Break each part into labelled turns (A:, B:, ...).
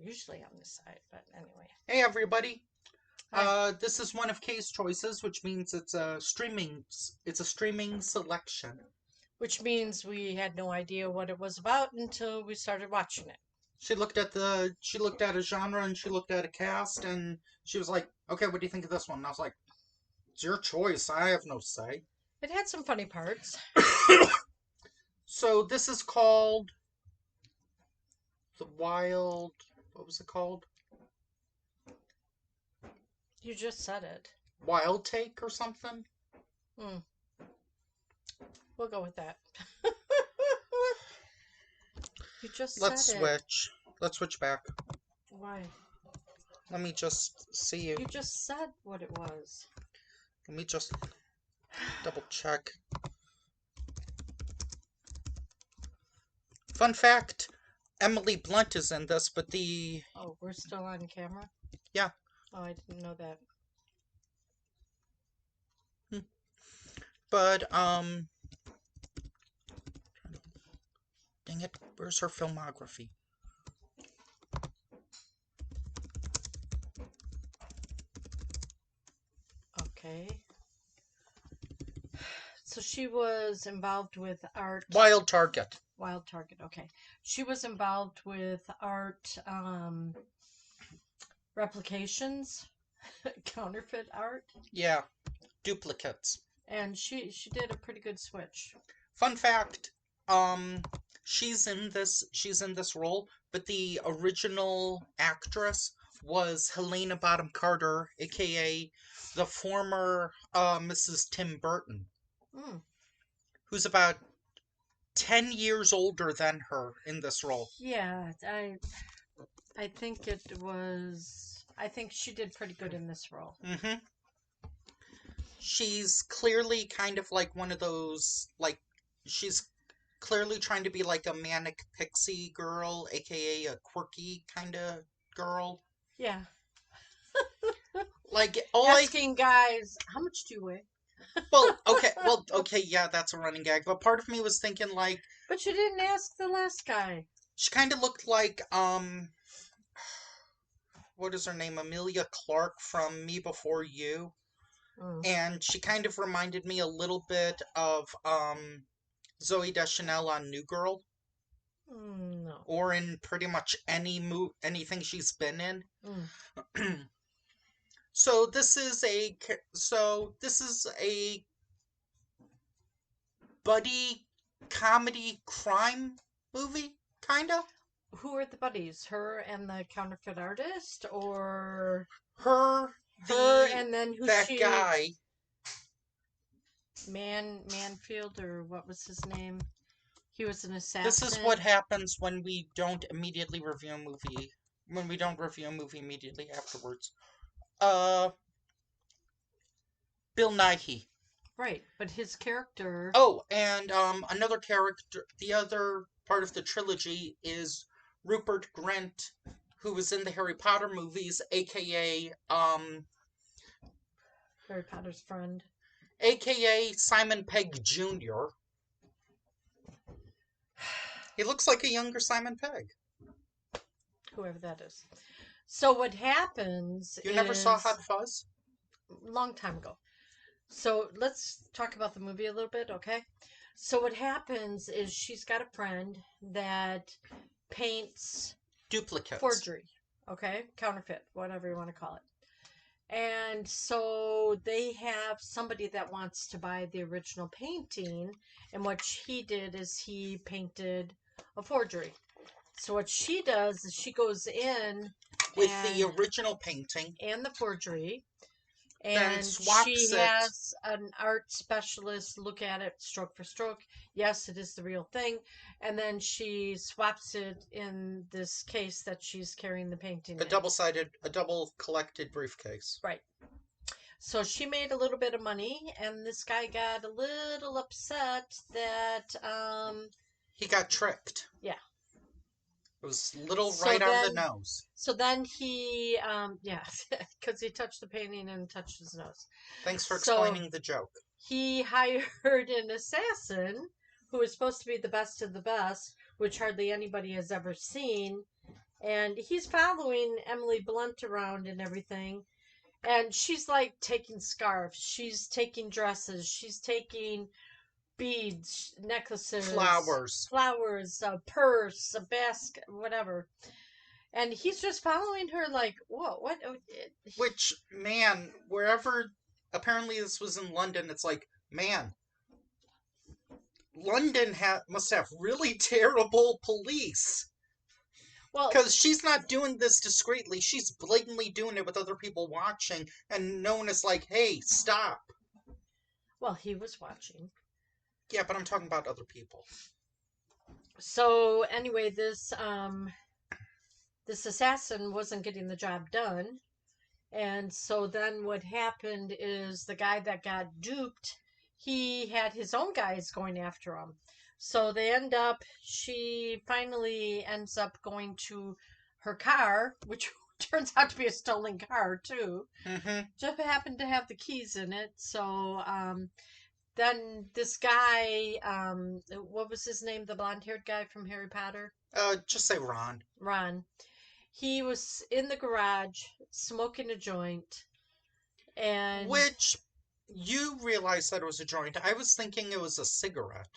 A: usually on this side, but anyway.
B: Hey everybody.
A: Hi.
B: This is one of Kay's choices, which means it's a streaming selection.
A: Which means we had no idea what it was about until we started watching it.
B: She looked at a genre and she looked at a cast and she was like, "Okay, what do you think of this one?" And I was like, "It's your choice. I have no say."
A: It had some funny parts.
B: So this is called The Wild, what was it called?
A: You just said it.
B: Wild Take or something?
A: Hmm. We'll go with that. You just
B: Let's
A: said it.
B: switch. Let's switch back.
A: Why?
B: Let me just see you.
A: You just said what it was.
B: Let me just double check. Fun fact, Emily Blunt is in this, but
A: Oh, we're still on camera?
B: yeah.
A: Oh, I didn't know that.
B: But, dang it, where's her filmography?
A: Okay. So she was involved with art.
B: Wild Target.
A: Wild Target. Okay. She was involved with art replications, counterfeit art,
B: Yeah, duplicates.
A: and she did a pretty good switch.
B: Fun fact, um, she's in this role, but the original actress was Helena Bottom Carter, aka the former Mrs. Tim Burton,
A: Mm.
B: who's about 10 years older than her in this role.
A: Yeah, I think it was. I think she did pretty good in this role.
B: Mm-hmm. She's clearly kind of like one of those, like, she's clearly trying to be like a manic pixie girl, aka a quirky kind of girl.
A: Yeah.
B: Like,
A: Asking guys, how much do you weigh?
B: okay, yeah, that's a running gag. But part of me was thinking, like,
A: But you didn't ask the last guy.
B: she kind of looked like, what is her name? Amelia Clark from Me Before You.
A: Mm.
B: And she kind of reminded me a little bit of, Zoe Deschanel on New Girl.
A: No.
B: Or in pretty much anything she's been in.
A: Mm.
B: So this is a buddy comedy crime movie, kinda.
A: Who are the buddies? Her and the counterfeit artist, or
B: Her,
A: her and then who
B: that
A: she
B: guy.
A: Manfield, or what was his name? He was an
B: This is what
A: assassin.
B: happens when we don't immediately review a movie. When we don't review a movie immediately afterwards. Uh, Bill Nighy.
A: Right, but his character.
B: Oh, and another character, the other part of the trilogy is Rupert Grint, who was in the Harry Potter movies,
A: Harry Potter's friend.
B: aka Simon Pegg Jr. He looks like a younger Simon Pegg.
A: Whoever that is. So what happens
B: You never saw
A: is
B: Hot Fuzz?
A: long time ago. So let's talk about the movie a little bit, okay? So what happens is she's got a friend that paints
B: Duplicates.
A: forgery, okay? Counterfeit, whatever you want to call it. And so they have somebody that wants to buy the original painting, and what he did is he painted a forgery. So what she does is she goes in
B: with the original painting
A: and the forgery,
B: then
A: and
B: swaps
A: she
B: it.
A: has an art specialist look at it stroke for stroke. Yes, it is the real thing. And then she swaps it in this case that she's carrying the painting in.
B: A double collected briefcase.
A: Right. So she made a little bit of money, and this guy got a little upset that
B: he got tricked.
A: Yeah.
B: It was little right on the nose.
A: So then he, yeah, because he touched the painting and touched his nose.
B: Thanks for explaining the joke.
A: He hired an assassin who was supposed to be the best of the best, which hardly anybody has ever seen. and he's following Emily Blunt around and everything. And she's like taking scarves, she's taking dresses, she's taking beads, necklaces,
B: Flowers.
A: flowers, a purse, a basket, whatever. And he's just following her like, whoa, what?
B: Which, man, wherever, apparently this was in London, it's like, man, London must have really terrible police.
A: Well,
B: Because she's not doing this discreetly. She's blatantly doing it with other people watching, and no one is like, hey, stop.
A: well, he was watching.
B: Yeah, but I'm talking about other people.
A: So anyway, this assassin wasn't getting the job done. And so then what happened is the guy that got duped, he had his own guys going after him. So she finally ends up going to her car, which turns out to be a stolen car too.
B: Mm-hmm.
A: Just happened to have the keys in it. So then this guy, what was his name? The blonde haired guy from Harry Potter?
B: Just say Ron.
A: Ron. He was in the garage smoking a joint, and
B: Which, you realize that it was a joint. I was thinking it was a cigarette.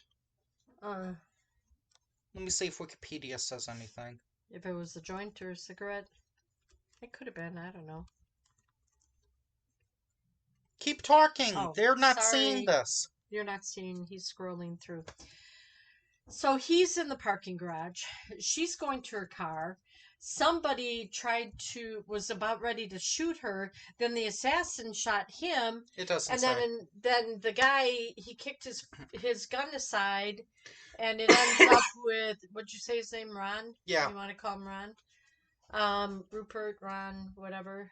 A: uh,
B: Let me see if Wikipedia says anything.
A: if it was a joint or a cigarette, it could have been. I don't know.
B: Keep talking.
A: Oh,
B: They're not
A: sorry.
B: seeing this.
A: You're not seeing. He's scrolling through. So he's in the parking garage. She's going to her car. Somebody was about ready to shoot her. Then the assassin shot him.
B: It doesn't
A: And
B: say.
A: then the guy, he kicked his gun aside, and it ends up with, what'd you say his name, Ron?
B: Yeah.
A: You want to call him Ron? Rupert, Ron, whatever.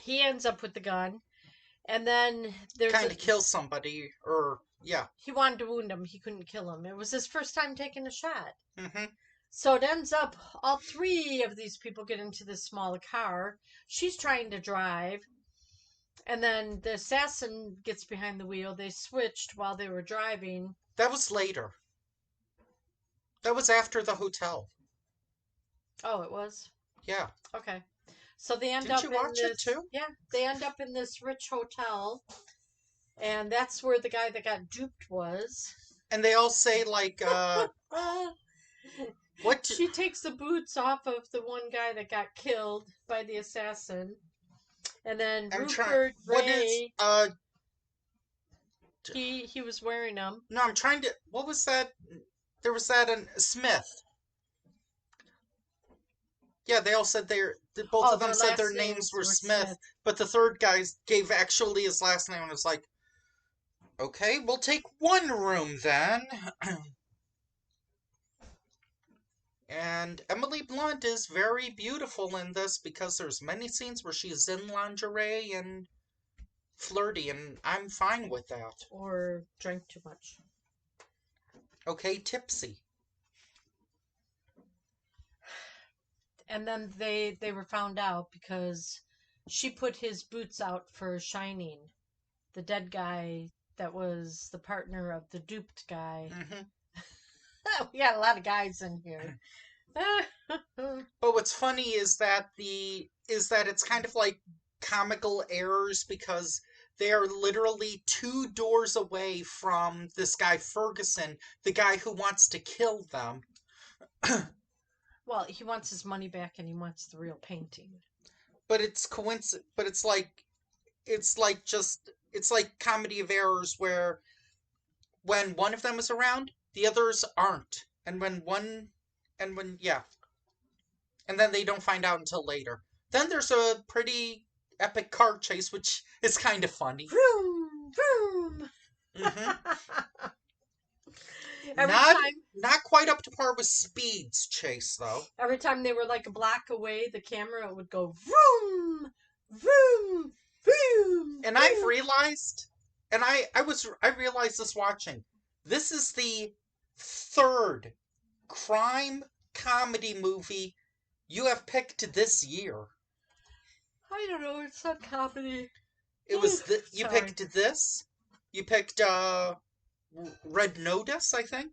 A: He ends up with the gun, and then
B: Kind of kill somebody, or, yeah.
A: He wanted to wound him. He couldn't kill him. It was his first time taking a shot.
B: Mm-hmm.
A: So it ends up all three of these people get into this small car. She's trying to drive. And then the assassin gets behind the wheel. They switched while they were driving.
B: That was later. That was after the hotel.
A: Oh, it was?
B: Yeah.
A: Okay. So they end
B: Didn't
A: up
B: you
A: in
B: watch it
A: this.
B: too?
A: Yeah, they end up in this rich hotel. And that's where the guy that got duped was.
B: And they all say, like, what?
A: She takes the boots off of the one guy that got killed by the assassin. And then Rupert Ray, he was wearing them.
B: No, I'm trying to. What was that? There was that in Smith. Yeah, they all said both of them said their names were Smith, but the third guy gave actually his last name and was like, okay, we'll take one room then. And Emily Blunt is very beautiful in this because there's many scenes where she's in lingerie and flirty, and I'm fine with that.
A: Or drank too much.
B: Okay, tipsy.
A: And then they were found out because she put his boots out for Shining, the dead guy that was the partner of the duped guy.
B: Mm-hmm.
A: We got a lot of guys in here.
B: But what's funny is that it's kind of like comical errors because they are literally 2 doors away from this guy Ferguson, the guy who wants to kill them.
A: Well, he wants his money back and he wants the real painting.
B: But it's like comedy of errors where when one of them is around, the others aren't. And yeah. And then they don't find out until later. Then there's a pretty epic car chase, which is kind of funny.
A: Vroom, vroom.
B: Mm-hmm.
A: Time,
B: not quite up to par with Speed's chase, though.
A: Every time they were like a block away, the camera would go vroom, vroom, vroom.
B: And I've realized, and I realized this watching, this is the 3rd crime comedy movie you have picked this year.
A: I don't know, it's not comedy.
B: It was you picked this. You picked Red Notice, I think,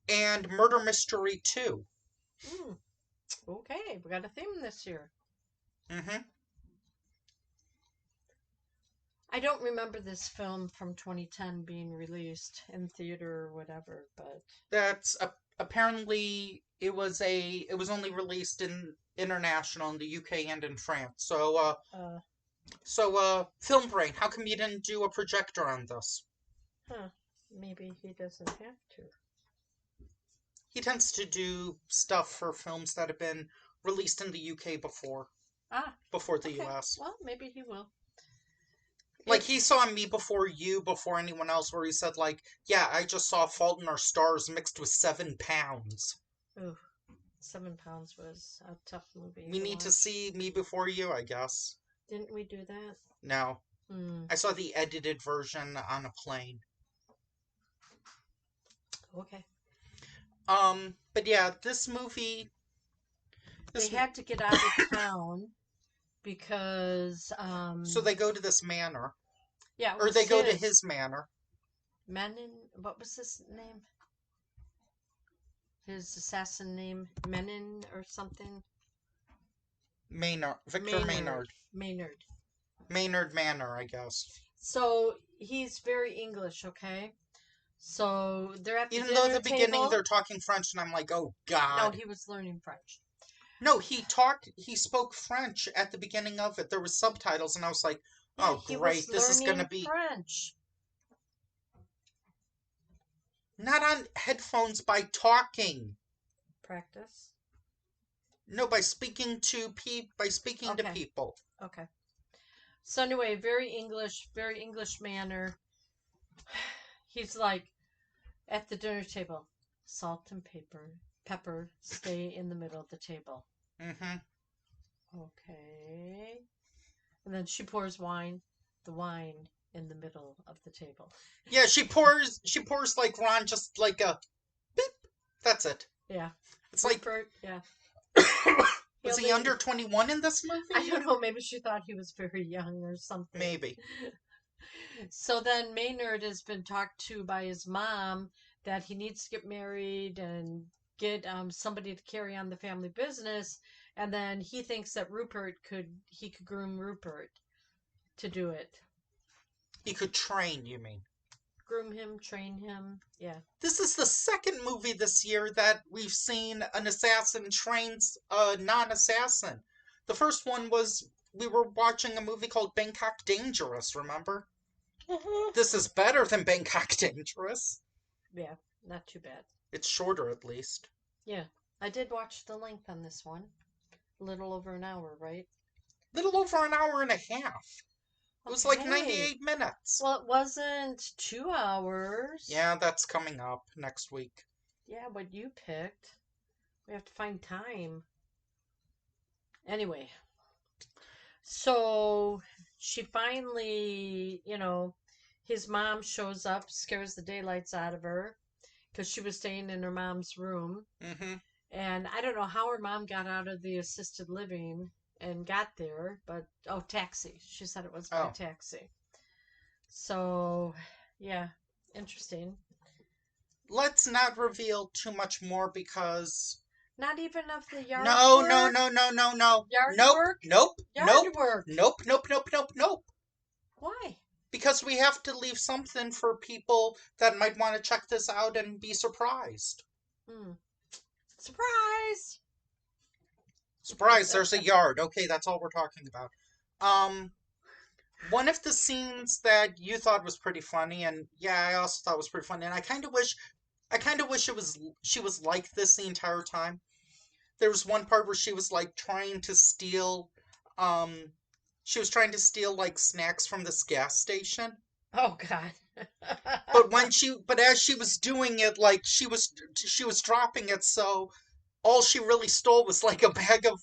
B: and Murder Mystery 2.
A: Okay, we got a theme this year.
B: Mm-hmm.
A: I don't remember this film from 2010 being released in theater or whatever, but
B: That's apparently it was only released in international in the UK and in France.
A: uh,
B: Film Brain, how come you didn't do a projector on this?
A: huh, maybe he doesn't have to.
B: He tends to do stuff for films that have been released in the UK
A: Ah,
B: before the
A: okay.
B: US.
A: Well, maybe he will.
B: Like
A: It.
B: he saw Me Before You before anyone else, where he said like, "Yeah, I just saw Fault in Our Stars mixed with 7 pounds."
A: Ooh, 7 pounds was a tough movie
B: We
A: to
B: need to
A: watch.
B: see Me Before You, I guess.
A: Didn't we do that?
B: No,
A: Hmm.
B: I saw the edited version on a plane.
A: Okay.
B: But yeah, this movie,
A: They
B: this
A: had to get out of town because,
B: so they go to this manor,
A: yeah, it
B: or
A: was
B: they go to
A: his.
B: his manor.
A: Menon, what was his name? His assassin name? Menon or something?
B: Maynard, Victor
A: Maynard.
B: Maynard,
A: Maynard.
B: Maynard Manor, I guess.
A: So he's very English, okay? So they're at the
B: Even though at
A: dinner
B: the beginning
A: table.
B: they're talking French, and I'm like, oh
A: No,
B: God.
A: he was learning French.
B: No, he spoke French at the beginning of it. There was subtitles, and I was like,
A: Yeah,
B: oh
A: he was
B: great, this is gonna
A: learning
B: be
A: French.
B: not on headphones by talking.
A: Practice.
B: No, by speaking to
A: Okay,
B: people.
A: okay. So anyway, very English manner. He's like at the dinner table, salt and pepper stay in the middle of the table.
B: Mm-hmm.
A: Okay. And then she pours the wine in the middle of the table.
B: Yeah, she pours like Ron, just like a beep. That's it.
A: Yeah.
B: It's like,
A: Rupert, yeah. He
B: was he under
A: only,
B: 21 in this
A: I
B: movie?
A: don't know, maybe she thought he was very young or something.
B: Maybe.
A: So then Maynard has been talked to by his mom that he needs to get married and get somebody to carry on the family business. And then he thinks that he could groom Rupert to do it.
B: He could train, you mean?
A: Groom him, train him. Yeah.
B: This is the second movie this year that we've seen an assassin trains a non-assassin. The first one was we were watching a movie called Bangkok Dangerous, remember? This is better than Bangkok Dangerous.
A: Yeah, not too bad.
B: It's shorter at least.
A: Yeah. I did watch the length on this one. A little over an hour, right?
B: Little over an hour and a half. It was like
A: Okay.
B: 98 minutes.
A: Well, it wasn't 2 hours.
B: Yeah, that's coming up next week.
A: Yeah, what you picked. We have to find time. Anyway, so she finally, his mom shows up, scares the daylights out of her because she was staying in her mom's room.
B: Mm-hmm.
A: And I don't know how her mom got out of the assisted living and got there, but taxi. She said it was by
B: Oh.
A: taxi. So, yeah, interesting.
B: Let's not reveal too much more because
A: Not even of the yard
B: no, no,
A: work?
B: no, no, no, no.
A: Yard
B: Nope,
A: work?
B: nope,
A: Yard
B: nope,
A: work.
B: nope, nope, nope, nope, nope.
A: Why?
B: Because we have to leave something for people that might want to check this out and be surprised.
A: Hmm. Surprise!
B: Surprise, there's a yard. Okay, that's all we're talking about. Um, one of the scenes that you thought was pretty funny, and yeah, I also thought was pretty funny, and I kind of wish she was like this the entire time. There was one part where she was like trying to steal, um, she was trying to steal like snacks from this gas station.
A: Oh God.
B: But as she was doing it, like she was dropping it, so all she really stole was like a bag of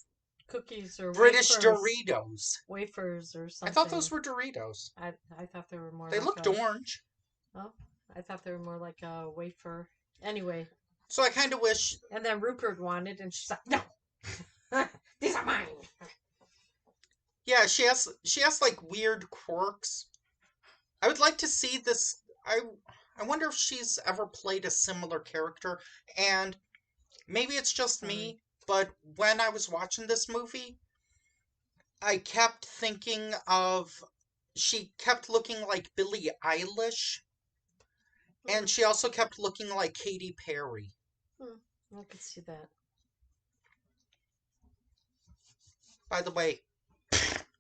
A: Cookies or
B: British
A: wafers.
B: Doritos.
A: Wafers or
B: I thought
A: something.
B: those were Doritos.
A: I thought they were more
B: They
A: like
B: looked
A: a
B: orange.
A: oh, I thought they were more like a wafer. Anyway,
B: So I kind of wish,
A: and then Rupert wanted and she's like, "No. These are mine."
B: yeah, she has like weird quirks. I would like to see this. I wonder if she's ever played a similar character, and maybe it's just
A: Sorry.
B: me, but when I was watching this movie, I kept thinking of she kept looking like Billie Eilish,
A: Hmm.
B: and she also kept looking like Katy Perry.
A: Hmm. I could see that.
B: By the way,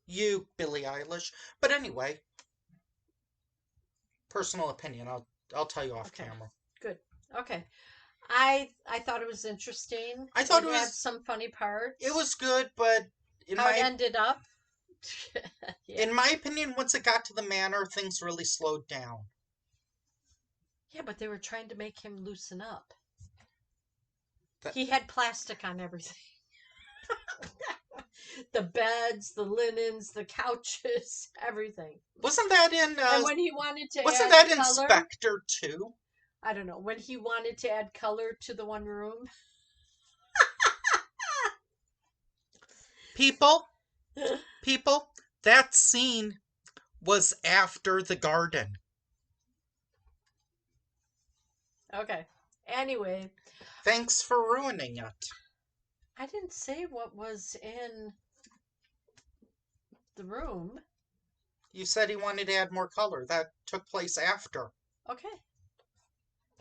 B: you, Billie Eilish. But anyway, personal opinion. I'll tell you off
A: Okay.
B: camera.
A: Good. Okay. I thought it was interesting.
B: I thought
A: It had some funny
B: it
A: parts.
B: was good, but in
A: How it
B: my
A: ended up. Yeah.
B: in my opinion, once it got to the manor, things really slowed down.
A: Yeah, but they were trying to make him loosen up.
B: That
A: He had plastic on everything. The beds, the linens, the couches, everything.
B: wasn't that in
A: And when he wanted to
B: wasn't
A: add
B: that in
A: color,
B: Spectre too?
A: I don't know, when he wanted to add color to the one room.
B: People, people, that scene was after the garden.
A: Okay. Anyway,
B: Thanks for ruining it.
A: I didn't say what was in the room.
B: You said he wanted to add more color. That took place after.
A: Okay.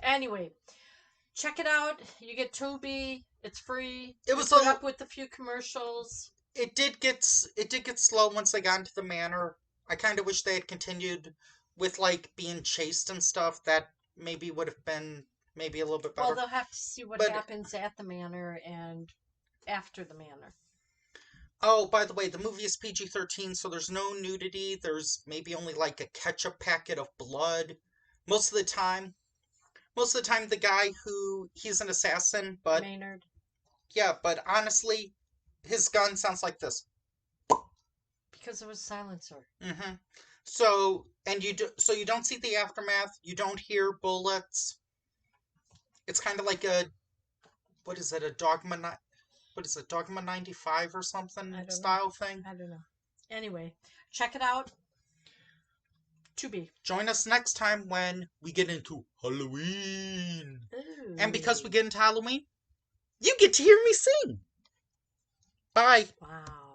A: Anyway, check it out. You get Tubi. It's free.
B: It
A: You
B: was
A: put
B: a
A: up with a few commercials.
B: it did get slow once they got into the manor. I kind of wish they had continued with like being chased and stuff. That maybe would have been maybe a little bit
A: Well,
B: better.
A: they'll have to see what
B: But
A: happens at the manor and after the manor.
B: oh, by the way, the movie is PG-13, so there's no nudity. There's maybe only like a ketchup packet of blood. Most of the time, most of the time the guy who he's an assassin, but
A: Maynard.
B: yeah, but honestly, his gun sounds like this.
A: Because it was silencer.
B: Mm-hmm. So and you don't see the aftermath. You don't hear bullets. It's kind of like a what is it? A what is it? Dogma 95 or something
A: I don't know.
B: style thing.
A: I don't know. Anyway, check it out. Tubi.
B: Join us next time when we get into Halloween. And because we
A: Ooh.
B: get into Halloween, you get to hear me sing. Bye.
A: Wow.